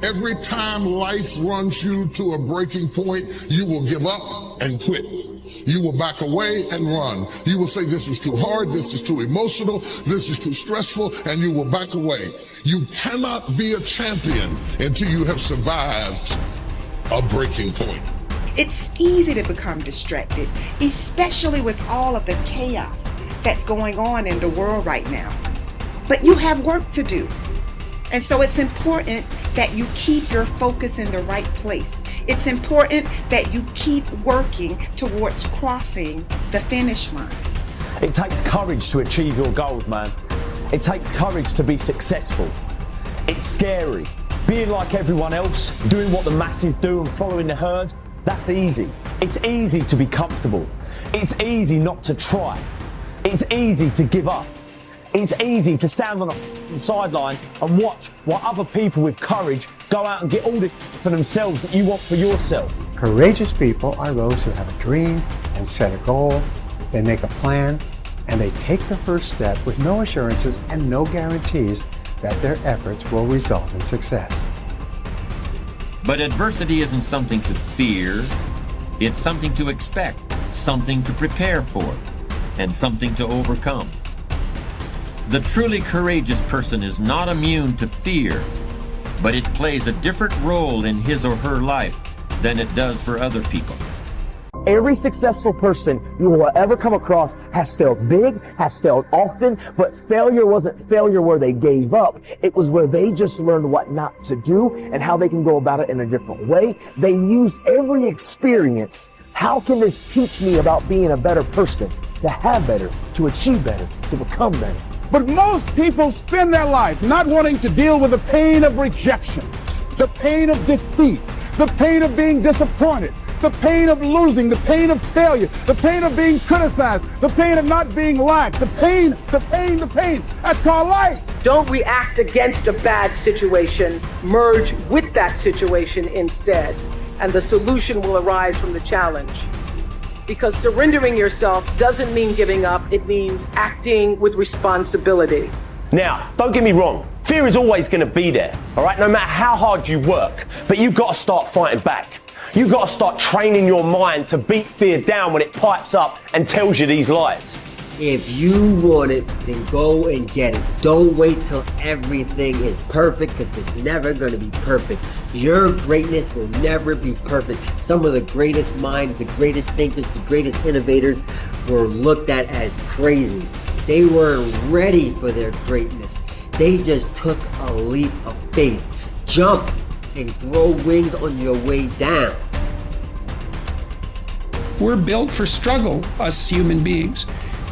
Every time life runs you to a breaking point, you will give up and quit. You will back away and run. You will say, this is too hard, this is too emotional, this is too stressful, and you will back away. You cannot be a champion until you have survived a breaking point. It's easy to become distracted, especially with all of the chaos that's going on in the world right now. But you have work to do. And so it's important that you keep your focus in the right place. It's important that you keep working towards crossing the finish line. It takes courage to achieve your goals, man. It takes courage to be successful. It's scary. Being like everyone else, doing what the masses do and following the herd, that's easy. It's easy to be comfortable. It's easy not to try. It's easy to give up. It's easy to stand on a sideline and watch while other people with courage go out and get all this for themselves that you want for yourself. Courageous people are those who have a dream and set a goal. They make a plan and they take the first step with no assurances and no guarantees that their efforts will result in success. But adversity isn't something to fear. It's something to expect, something to prepare for, and something to overcome. The truly courageous person is not immune to fear, but it plays a different role in his or her life than it does for other people. Every successful person you will ever come across has failed big, has failed often, but failure wasn't failure where they gave up. It was where they just learned what not to do and how they can go about it in a different way. They used every experience. How can this teach me about being a better person, to have better, to achieve better, to become better? But most people spend their life not wanting to deal with the pain of rejection, the pain of defeat, the pain of being disappointed, the pain of losing, the pain of failure, the pain of being criticized, the pain of not being liked, the pain. That's called life. Don't react against a bad situation, merge with that situation instead, and the solution will arise from the challenge. Because surrendering yourself doesn't mean giving up, it means acting with responsibility. Now, don't get me wrong, fear is always going to be there, all right, no matter how hard you work, but you've got to start fighting back. You've got to start training your mind to beat fear down when it pipes up and tells you these lies. If you want it, then go and get it. Don't wait till everything is perfect, because it's never going to be perfect. Your greatness will never be perfect. Some of the greatest minds, the greatest thinkers, the greatest innovators were looked at as crazy. They weren't ready for their greatness. They just took a leap of faith. Jump and grow wings on your way down. We're built for struggle, us human beings.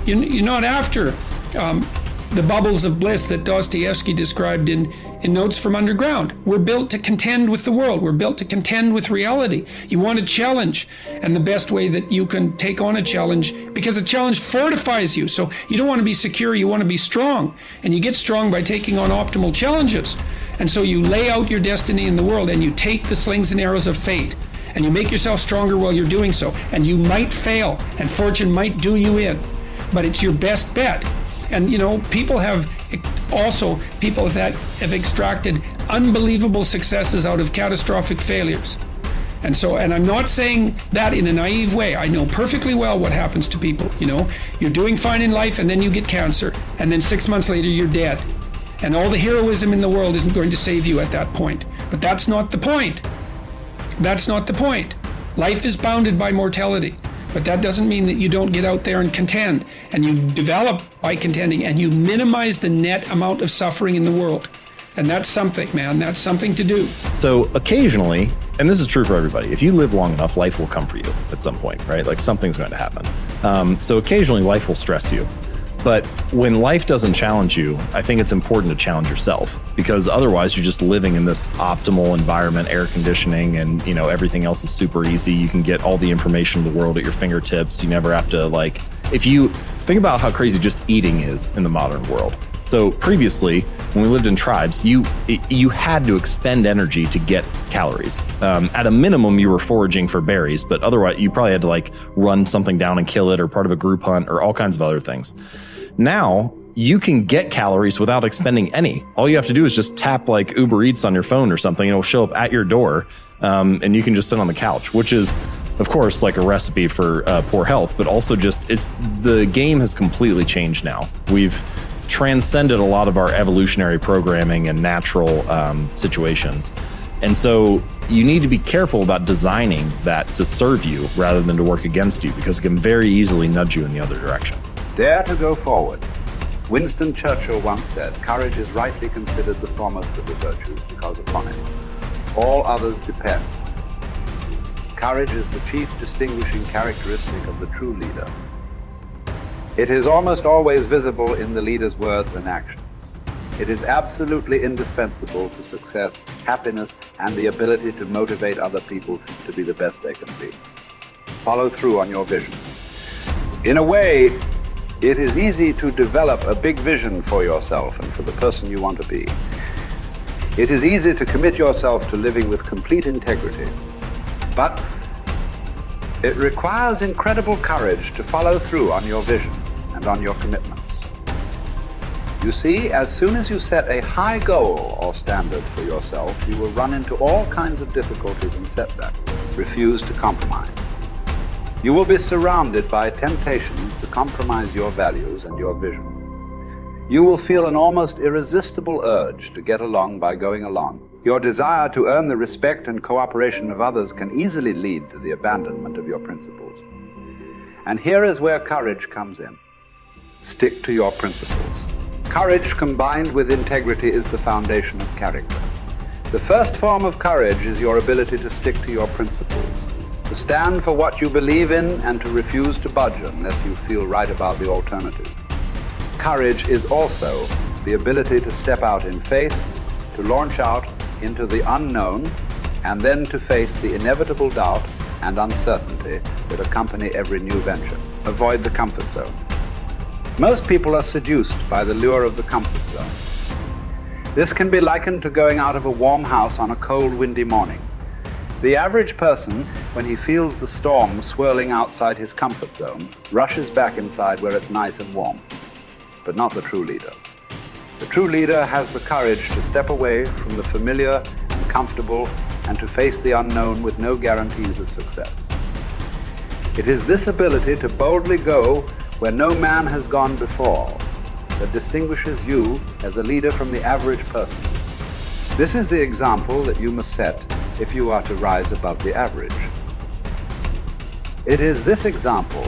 You're not after the bubbles of bliss that Dostoevsky described in Notes from Underground. We're built to contend with the world. We're built to contend with reality. You want a challenge, and the best way that you can take on a challenge, because a challenge fortifies you. So you don't want to be secure, you want to be strong. And you get strong by taking on optimal challenges. And so you lay out your destiny in the world, and you take the slings and arrows of fate, and you make yourself stronger while you're doing so. And you might fail, and fortune might do you in, but it's your best bet. And people that have extracted unbelievable successes out of catastrophic failures. And I'm not saying that in a naive way. I know perfectly well what happens to people. You're doing fine in life, and then you get cancer, and then 6 months later you're dead. And all the heroism in the world isn't going to save you at that point. But that's not the point. That's not the point. Life is bounded by mortality. But that doesn't mean that you don't get out there and contend, and you develop by contending, and you minimize the net amount of suffering in the world. And that's something, man. That's something to do. So occasionally, and this is true for everybody, if you live long enough, life will come for you at some point, right? Like something's going to happen. So occasionally life will stress you. But when life doesn't challenge you, I think it's important to challenge yourself, because otherwise you're just living in this optimal environment, air conditioning, and everything else is super easy. You can get all the information in the world at your fingertips. You never have to if you think about how crazy just eating is in the modern world. So previously, when we lived in tribes, you had to expend energy to get calories. At a minimum, you were foraging for berries, but otherwise you probably had to run something down and kill it, or part of a group hunt, or all kinds of other things. Now, you can get calories without expending any. All you have to do is just tap like Uber Eats on your phone or something, and it'll show up at your door, and you can just sit on the couch, which is, of course, like a recipe for poor health, but also just the game has completely changed now. We've transcended a lot of our evolutionary programming and natural situations. And so you need to be careful about designing that to serve you rather than to work against you, because it can very easily nudge you in the other direction. Dare to go forward. Winston Churchill once said, courage is rightly considered the foremost of the virtues because upon it all others depend. Courage is the chief distinguishing characteristic of the true leader. It is almost always visible in the leader's words and actions. It is absolutely indispensable to success, happiness, and the ability to motivate other people to be the best they can be. Follow through on your vision. In a way, it is easy to develop a big vision for yourself and for the person you want to be. It is easy to commit yourself to living with complete integrity. But it requires incredible courage to follow through on your vision and on your commitments. You see, as soon as you set a high goal or standard for yourself, you will run into all kinds of difficulties and setbacks. Refuse to compromise. You will be surrounded by temptations to compromise your values and your vision. You will feel an almost irresistible urge to get along by going along. Your desire to earn the respect and cooperation of others can easily lead to the abandonment of your principles. And here is where courage comes in. Stick to your principles. Courage combined with integrity is the foundation of character. The first form of courage is your ability to stick to your principles, to stand for what you believe in and to refuse to budge unless you feel right about the alternative. Courage is also the ability to step out in faith, to launch out into the unknown, and then to face the inevitable doubt and uncertainty that accompany every new venture. Avoid the comfort zone. Most people are seduced by the lure of the comfort zone. This can be likened to going out of a warm house on a cold, windy morning. The average person, when he feels the storm swirling outside his comfort zone, rushes back inside where it's nice and warm. But not the true leader. The true leader has the courage to step away from the familiar and comfortable and to face the unknown with no guarantees of success. It is this ability to boldly go where no man has gone before that distinguishes you as a leader from the average person. This is the example that you must set if you are to rise above the average. It is this example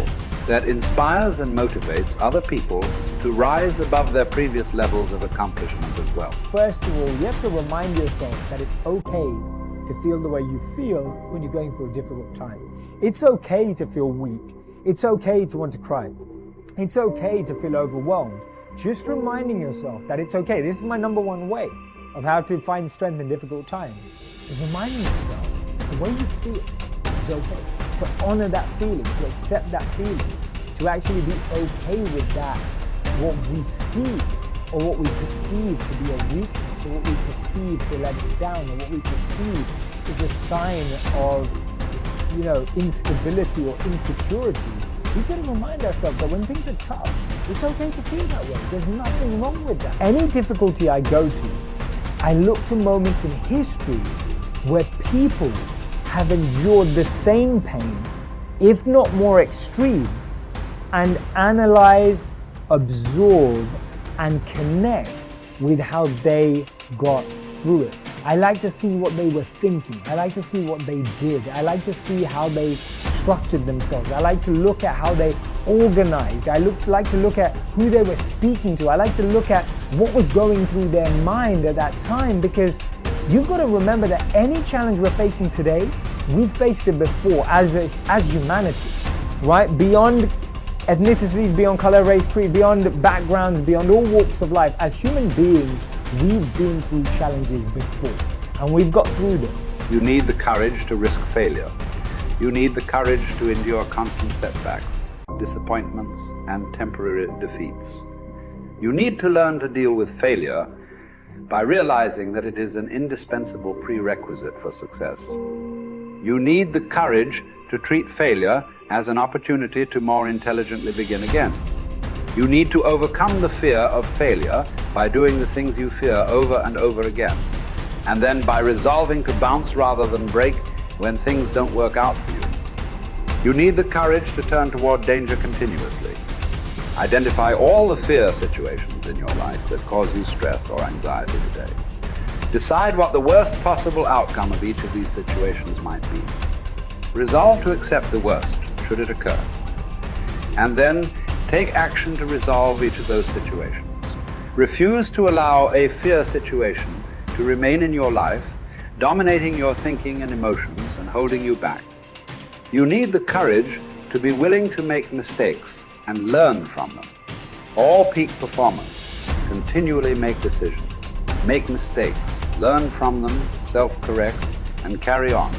that inspires and motivates other people to rise above their previous levels of accomplishment as well. First of all, you have to remind yourself that it's okay to feel the way you feel when you're going through a difficult time. It's okay to feel weak. It's okay to want to cry. It's okay to feel overwhelmed. Just reminding yourself that it's okay. This is my number one way of how to find strength in difficult times, is reminding yourself that the way you feel is okay. To honor that feeling, to accept that feeling, to actually be okay with that, what we see or what we perceive to be a weakness, or what we perceive to let us down, or what we perceive is a sign of, instability or insecurity. We've got to remind ourselves that when things are tough, it's okay to feel that way. There's nothing wrong with that. Any difficulty I go to, I look to moments in history where people have endured the same pain, if not more extreme, and analyze, absorb, and connect with how they got through it. I like to see what they were thinking. I like to see what they did. I like to see how they structured themselves. I like to look at how they organized. I like to look at who they were speaking to. I like to look at what was going through their mind at that time, because you've got to remember that any challenge we're facing today, we've faced it before as humanity, right? Beyond ethnicities, beyond color, race, creed, beyond backgrounds, beyond all walks of life, as human beings, we've been through challenges before, and we've got through them. You need the courage to risk failure. You need the courage to endure constant setbacks, disappointments, and temporary defeats. You need to learn to deal with failure by realizing that it is an indispensable prerequisite for success. You need the courage to treat failure as an opportunity to more intelligently begin again. You need to overcome the fear of failure by doing the things you fear over and over again, and then by resolving to bounce rather than break when things don't work out for you. You need the courage to turn toward danger continuously. Identify all the fear situations in your life that cause you stress or anxiety today. Decide what the worst possible outcome of each of these situations might be. Resolve to accept the worst, should it occur. And then take action to resolve each of those situations. Refuse to allow a fear situation to remain in your life, dominating your thinking and emotions and holding you back. You need the courage to be willing to make mistakes and learn from them. All peak performers continually make decisions, make mistakes, learn from them, self-correct, and carry on.